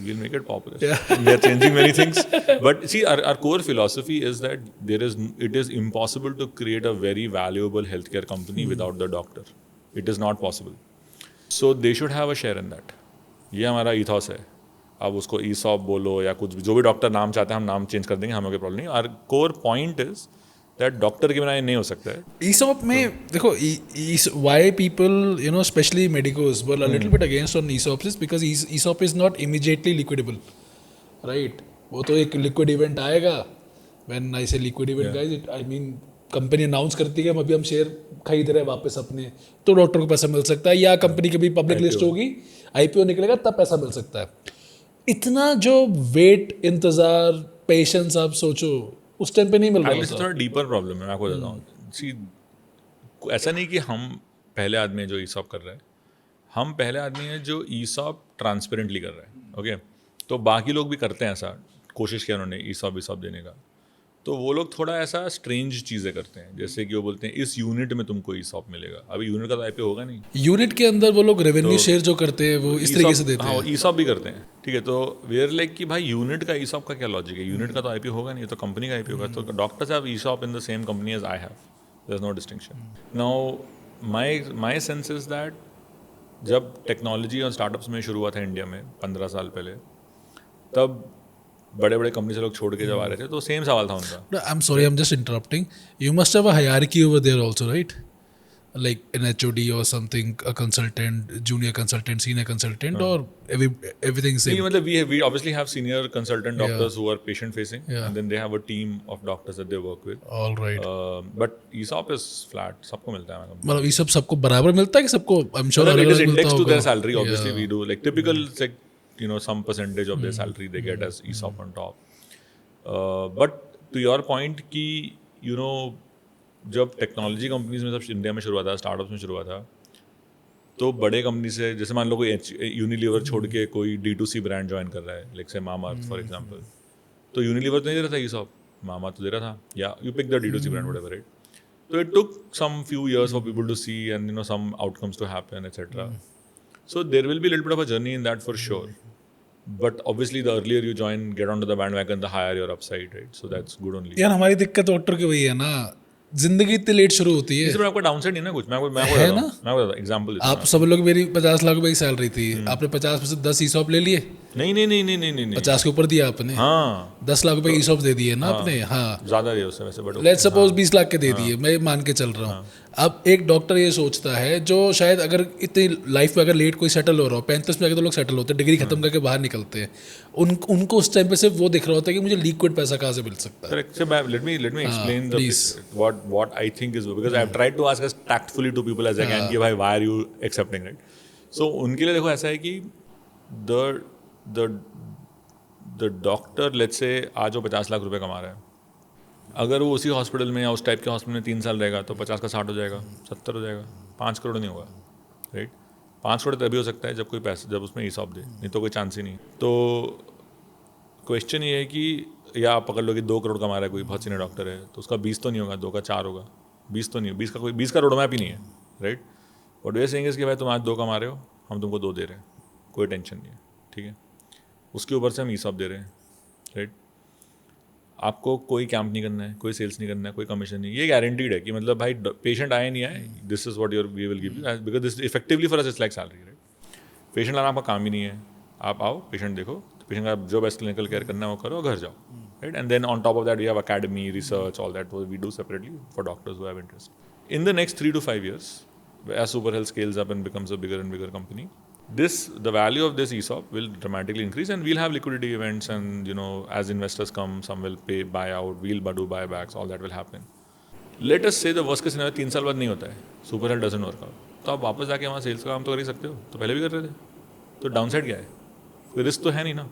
We'll make it popular. Yeah. We are changing many things. But see, our core philosophy is that it is impossible to create a very valuable healthcare company without the doctor. It is not possible. So they should have a share in that. ये हमारा ethos है. अब उसको ESOP बोलो या कुछ भी, जो भी डॉक्टर नाम चाहते हैं हम नाम चेंज कर देंगे, हमें कोई प्रॉब्लम नहीं. Our core point is that doctor के बिना ये नहीं हो सकता है. ESOP में देखो, why people especially medicos were a little bit against on ESOPs is because ESOP is not immediately liquidable, right? वो तो एक liquid event आएगा. When I say liquid event, guys, I mean company announce करती है अभी हम share खरीद रहे हैं वापस अपने, तो डॉक्टर को पैसा मिल सकता है, या कंपनी की भी पब्लिक लिस्ट होगी, IPO निकलेगा तब पैसा मिल सकता है. इतना जो वेट, इंतजार, पेशेंस आप सोचो उस टाइम पे नहीं मिल रहा है. थोड़ा डीपर प्रॉब्लम है, मैं आपको बताता हूँ. सी, ऐसा नहीं कि हम पहले आदमी है जो ESOP कर रहा है, हम पहले आदमी है जो ESOP ट्रांसपेरेंटली कर रहा है. ओके, तो बाकी लोग भी करते हैं ऐसा, कोशिश किया उन्होंने ESOP देने का, तो वो लोग थोड़ा ऐसा स्ट्रेंज चीज़ें करते हैं, जैसे कि वो बोलते हैं इस यूनिट में तुमको ESOP मिलेगा। अभी यूनिट का तो IPO होगा नहीं, यूनिट के अंदर वो लोग रेवेन्यू शेयर जो करते हैं वो इस तरीके से देते हाँ हैं। ESOP भी करते हैं, ठीक है। तो वी आर लाइक कि भाई यूनिट का ESOP का क्या लॉजिक है, यूनिट का तो IPO होगा नहीं, तो कंपनी का IPO होगा। तो doctors have ESOP in the same company as I have, there is no distinction. Now my sense is that जब टेक्नोलॉजी और स्टार्टअप्स में शुरू हुआ था इंडिया में 15 साल पहले, तब बड़े बड़े कंपनी से लोग छोड़ के जब आ रहे थे तो सेम सवाल था उनका। I'm sorry, I'm just interrupting. You must have a hierarchy over there also, right? Like an HOD or something, a consultant, junior consultant, senior consultant, or everything नहीं, same. मतलब we obviously have senior consultant doctors who are patient facing, Yeah. and then they have a team of doctors that they work with. All right. But ESOP is flat, सबको मिलता है। मतलब ये सब सबको बराबर मिलता है कि सबको I'm sure मतलब it is अलग-अलग मिलता indexed to होगा। their salary. Obviously, we do like typical, it's like some percentage of their salary they get as ESOP on top. But to your point कि जब टेक्नोलॉजी कंपनीज में सब India में शुरू हुआ था, स्टार्टअप्स में शुरू हुआ था, तो बड़े कंपनी से जैसे मान लो कोई यूनिलीवर छोड़ के कोई D2C ब्रांड ज्वाइन कर रहा है, लाइक से मामाअर्थ फॉर एग्जांपल, तो यूनिलीवर तो नहीं दे रहा था ESOP, मामा तो दे रहा था, या you pick the D2C brand whatever, right? So it took some few years for people to see and some outcomes to happen, etc. So there will be a little bit of a journey in that for sure. But obviously, the earlier you join, get onto the bandwagon, the higher your upside, right? So that's good only. यार हमारी दिक्कत doctor की वही है ना, जिंदगी इतनी late शुरू होती है। इसमें आपका डाउनसाइड नहीं ना कुछ, मैं आपको बताता हूँ एग्जांपल। आप सब लोग, मेरी 50 लाख रुपए की सैलरी थी, आपने 50 में से 10 ESOP ले लिए, नहीं 50 के ऊपर दिया आपने, हाँ 10 लाख रुपए ESOP दे दिए ना आपने, हाँ ज्यादा है उससे वैसे, बट लेट्स सपोज 20 लाख के दे दिए, मैं मान के चल रहा हूँ। अब एक डॉक्टर ये सोचता है जो शायद अगर इतनी लाइफ में अगर लेट कोई सेटल हो रहा हो, 35 में आगे तो लोग सेटल होते हैं, डिग्री खत्म करके बाहर निकलते हैं, उनको उस टाइम पे सिर्फ वो दिख रहा होता है कि मुझे लिक्विड पैसा कहाँ से मिल सकता है। correct. So let me explain please. what I think is, because I've tried to ask as tactfully to people as I can कि भाई why are you accepting, right? So उनके लिए देखो ऐसा है कि the doctor, let's say आज वो 50 लाख रुपए कमा रहा है, अगर वो उसी हॉस्पिटल में या उस टाइप के हॉस्पिटल में 3 साल रहेगा तो 50 का 60 हो जाएगा, 70 हो जाएगा, 5 करोड़ नहीं होगा, राइट? 5 करोड़ तभी हो सकता है जब उसमें ESOP दे, नहीं तो कोई चांस ही नहीं। तो क्वेश्चन ये है कि या आप पकड़ लो कि 2 करोड़ कमा रहा है कोई बहुत सीनियर डॉक्टर है, तो उसका 20 तो नहीं होगा, 2 का 4 होगा, 20 तो नहीं, 20 का रोड मैप ही नहीं है, right? What we are saying is कि भाई तुम आज 2 कमा रहे हो, हम तुमको 2 दे रहे हैं, कोई टेंशन नहीं है, ठीक है? उसके ऊपर से हम ESOP दे रहे हैं, राइट? आपको कोई कैंप नहीं करना है, कोई सेल्स नहीं करना है, कोई कमीशन नहीं, ये गारंटीड है कि मतलब भाई पेशेंट आए नहीं आए, this is what we will give you, because this effectively for us it's like salary, right? Patient लाना आपका काम ही नहीं है, आप आओ, पेशेंट देखो, पेशेंट का जो बेस्ट क्लिनिकल केयर करना है वो करो, घर जाओ, right? And then on top of that we have academy, research, all that we do separately for doctors who have interest. In the next 3 to 5 years, as Super Health scales up and becomes a bigger and bigger company, the value of this ESOP will dramatically increase, and we'll have liquidity events, and as investors come, some will pay buyout, we'll do buybacks, all that will happen. Let us say the worst case scenario 3 साल बाद नहीं होता है, Super Health doesn't work out, तो आप वापस जाके वहाँ सेल्स का काम तो कर ही सकते हो, तो पहले भी कर रहे थे, तो डाउनसाइड क्या है? कोई रिस्क तो है नहीं ना,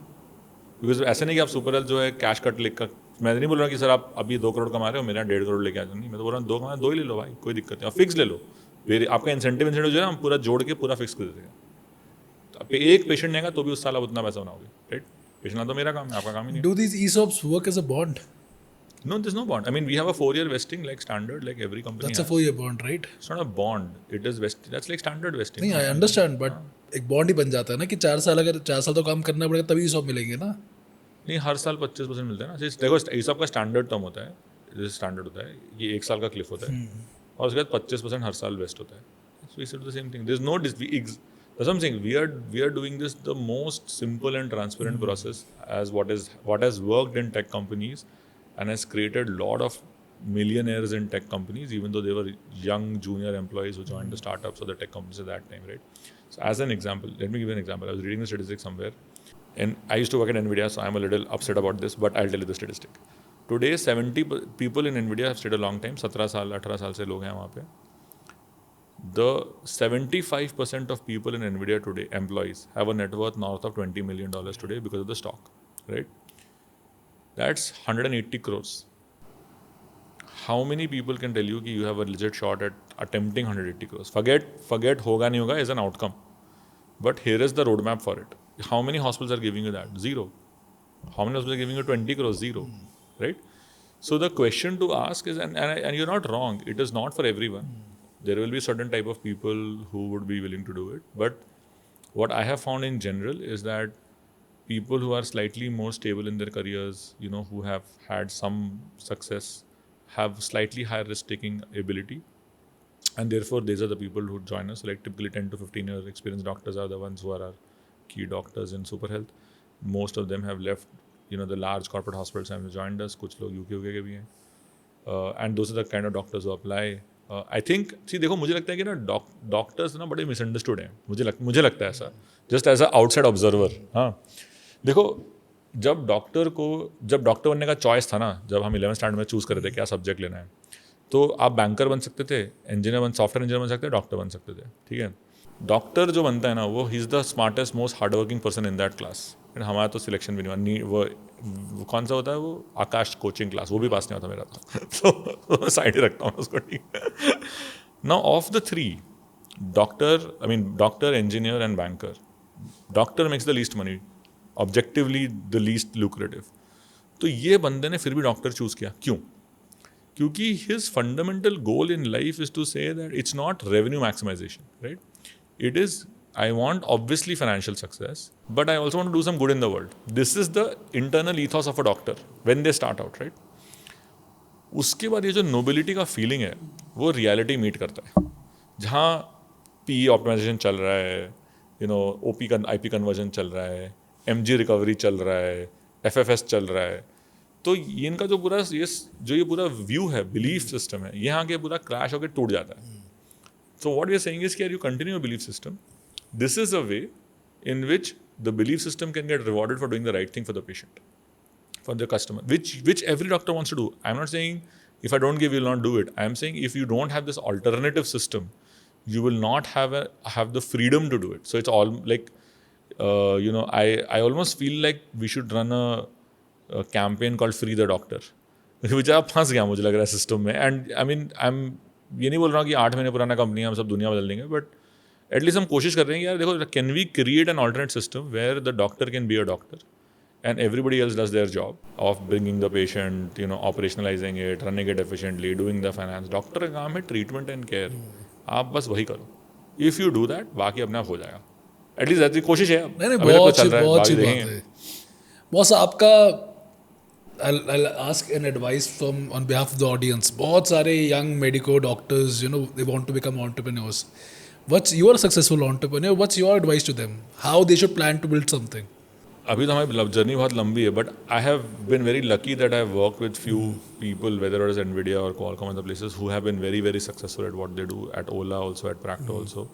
बिकॉज ऐसे नहीं कि आप सुपर हेल्थ जो है कैश कट लेकर, मैं नहीं बोल रहा कि सर आप अभी 2 करोड़ कमा रहे हो, मेरा 1.5 करोड़ लेके आ जाओ, नहीं, मैं तो बोल रहा हूँ 2 कमा 2 ही ले लो भाई, कोई दिक्कत नहीं, और फिक्स ले लो, फिर आपका इंसेंटिव जो है हम पूरा जोड़ के पूरा फिक्स कर देंगे, तो एक पेशेंट आएगा तो भी उस साल आप उतना पैसा बनाओगे, राइट? पेशेंट तो मेरा काम है, आपका काम ही नहीं. Do these ESOPs work as a bond? No, there's no bond. I mean, we have a 4-year vesting like standard, like every company That's a has. 4-year bond, right? It's not a bond. It is vesting. That's like standard vesting. नहीं, I understand, but एक bond ही बन जाता है ना कि 4 साल, अगर 4 साल तो काम करना पड़ेगा तभी ESOP मिलेंगे ना. नहीं, हर साल 25% मिलता है ना. देखो ESOP का स्टैंडर्ड टर्म होता है, जैसे स्टैंडर्ड होता है ये 1 साल का क्लिफ होता है, और उसके बाद 25% हर साल वेस्ट होता है. So it's the same thing. There's no that's what I'm saying. We are doing this the most simple and transparent process as what has worked in tech companies and has created a lot of millionaires in tech companies, even though they were young junior employees who joined the startups or the tech companies at that time, right? So as an example, let me give you an example. I was reading the statistic somewhere, and I used to work at NVIDIA, so I'm a little upset about this, but I'll tell you the statistic. Today, 70 people in NVIDIA have stayed a long time. 17 साल 18 साल से लोग हैं वहाँ पे. The 75% of people in NVIDIA today, employees, have a net worth north of $20 million today because of the stock, right? That's 180 crores. How many people can tell you that you have a legit shot at attempting 180 crores? Forget hoga nahi hoga is an outcome. But here is the roadmap for it. How many hospitals are giving you that? Zero. How many hospitals are giving you 20 crores? Zero. Right? So the question to ask is, and you're not wrong, it is not for everyone. There will be certain type of people who would be willing to do it. But what I have found in general is that people who are slightly more stable in their careers, who have had some success, have slightly higher risk-taking ability, and therefore these are the people who join us. Like typically 10 to 15 years experienced doctors are the ones who are our key doctors in Super Health. Most of them have left, the large corporate hospitals and have joined us. कुछ लोग UK के भी हैं. And those are the kind of doctors who apply. I think, देखो मुझे लगता है कि ना डॉक्टर्स ना बड़े मिसअंडरस्टूड हैं. मुझे लगता है ऐसा. Just as a outside observer. हाँ, देखो जब डॉक्टर बनने का चॉइस था ना, जब हम 11th स्टैंडर्ड में चूज़ कर रहे थे क्या सब्जेक्ट लेना है, तो आप बैंकर बन सकते थे, सॉफ्टवेयर इंजीनियर बन सकते थे, डॉक्टर बन सकते थे. ठीक है, डॉक्टर जो बनता है ना, वो he is the smartest most hardworking person in that class. And हमारा तो सिलेक्शन भी नहीं हुआ. वो कौन सा होता है, वो आकाश कोचिंग क्लास, वो भी पास नहीं होता मेरा था. तो साइड ही रखता हूँ उसको. ठीक. Now of the three, doctor, engineer and banker, doctor makes the least money, objectively the least lucrative. तो ये बंदे ने फिर भी डॉक्टर चूज़ किया. क्यों? क्योंकि his fundamental goal in life is to say that it's not revenue maximization, right? It is, I want obviously financial success, but I also want to do some good in the world. This is the internal ethos of a doctor when they start out, right? उसके बाद ये जो nobility का feeling है, वो reality meet करता है. जहाँ PE optimization चल रहा है, OP IP conversion चल रहा है, MG recovery चल रहा है, FFS चल रहा है, तो इनका जो पूरा view है, belief system है, यहाँ के पूरा crash होकर टूट जाता है. So what we are saying is कि you continue your belief system. This is a way in which the belief system can get rewarded for doing the right thing for the patient, for the customer, which every doctor wants to do. I'm not saying if I don't give, you will not do it. I'm saying if you don't have this alternative system, you will not have the freedom to do it. So it's all like, I almost feel like we should run a campaign called Free the Doctor, which आप फंस गया मुझे लग रहा है system में. And I'm ये नहीं बोल रहा हूँ कि 8 महीने पुराना कंपनी है, हम सब दुनिया बदल देंगे, बट एटलीस्ट हम कोशिश कर रहे हैं कि यार देखो, can we create an alternate system where the doctor can be a doctor and everybody else does their job of bringing the patient, operationalising it, running it efficiently, doing the finance. Doctor का काम है treatment and care. आप बस वही करो. If you do that, बाकी अपने आप हो जाएगा. एटलीस्ट ऐसी कोशिश है. बहुत अच्छी बात है. बॉस आपका, I'll ask an advice on behalf of the audience. बहुत सारे young medico doctors, they want to become entrepreneurs. You are a successful entrepreneur. What's your advice to them? How they should plan to build something? अभी तो हमारी journey बहुत लंबी है, but I have been very lucky that I have worked with few people, whether it is Nvidia और Qualcomm and other places, who have been very very successful at what they do, at Ola also, at Practo also.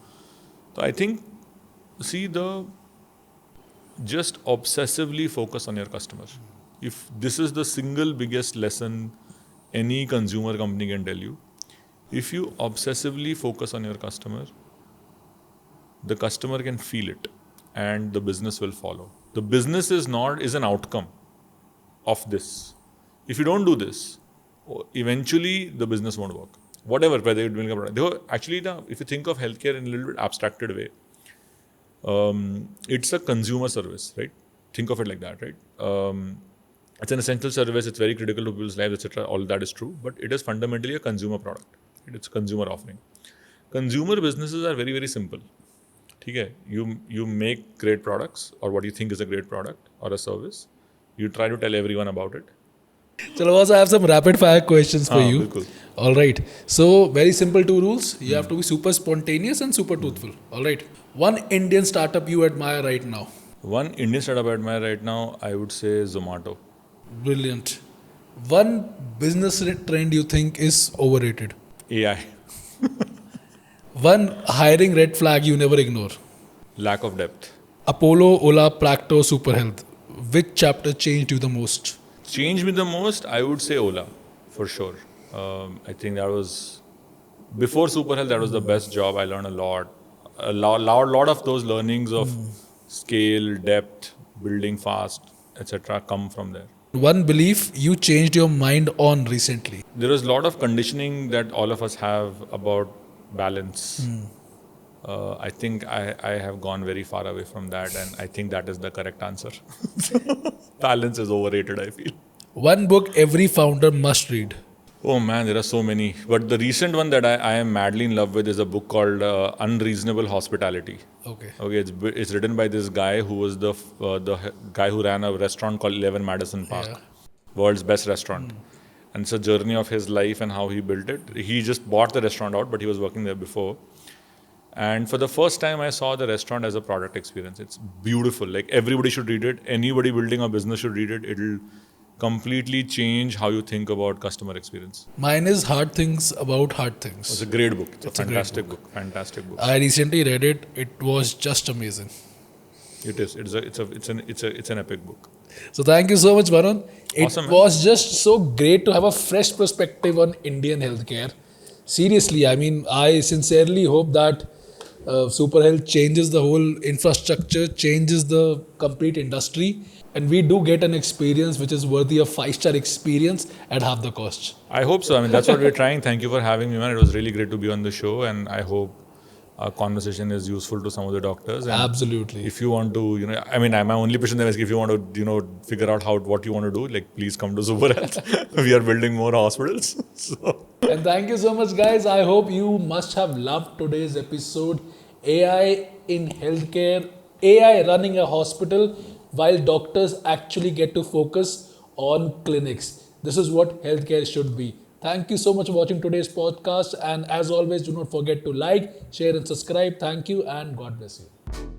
So I think, just obsessively focus on your customer. If this is the single biggest lesson any consumer company can tell you, if you obsessively focus on your customer, the customer can feel it and the business will follow. The business is an outcome of this. If you don't do this, eventually the business won't work. Whatever, whether you're doing a product. Actually, if you think of healthcare in a little bit abstracted way, it's a consumer service, right? Think of it like that, right? It's an essential service, it's very critical to people's lives, etc. All that is true, but it is fundamentally a consumer product. It's a consumer offering. Consumer businesses are very, very simple. ठीक है, you make great products or what you think is a great product or a service. You try to tell everyone about it. Chalo, boss, I have some rapid fire questions for you. Bilkul. All right. So very simple 2 rules. You have to be super spontaneous and super truthful. All right. One Indian startup you admire right now. One Indian startup I admire right now, I would say Zomato. Brilliant. One business trend you think is overrated. AI. One hiring red flag you never ignore. Lack of depth. Apollo, Ola, Practo, Super Health. Which chapter changed you the most? Changed me the most, I would say Ola, for sure. I think that was, before Super Health, that was the best job. I learned a lot. A lot of those learnings of scale, depth, building fast, etc. come from there. One belief you changed your mind on recently. There is a lot of conditioning that all of us have about balance. I think I have gone very far away from that, and I think that is the correct answer. Balance is overrated, I feel. One book every founder must read. Oh man, there are so many. But the recent one that I am madly in love with is a book called Unreasonable Hospitality. Okay. Okay, it's written by this guy who was the guy who ran a restaurant called 11 Madison Park, Yeah. world's best restaurant. And it's a journey of his life and how he built it. He just bought the restaurant out, but he was working there before. And for the first time, I saw the restaurant as a product experience. It's beautiful. Like everybody should read it. Anybody building a business should read it. It'll completely change how you think about customer experience. Mine is Hard Things About Hard It's Things. a great book. It's a a great fantastic book. Fantastic book. I recently read it. It was just amazing. It is. It's an epic book. So thank you so much, Varun. It Awesome, man. was just so great to have a fresh perspective on Indian healthcare. Seriously, I mean, I sincerely hope that Super Health changes the whole infrastructure, changes the complete industry, and we do get an experience which is worthy of 5-star experience at half the cost. I hope so. I mean, that's what we're trying. Thank you for having me, man. It was really great to be on the show, and I hope our conversation is useful to some of the doctors. And Absolutely. if you want to, I mean, my only question there is if you want to, figure out what you want to do, like, please come to Super Health. We are building more hospitals. So. And thank you so much, guys. I hope you must have loved today's episode. AI in healthcare, AI running a hospital while doctors actually get to focus on clinics. This is what healthcare should be. Thank you so much for watching today's podcast. And as always, do not forget to like, share, and subscribe. Thank you, and God bless you.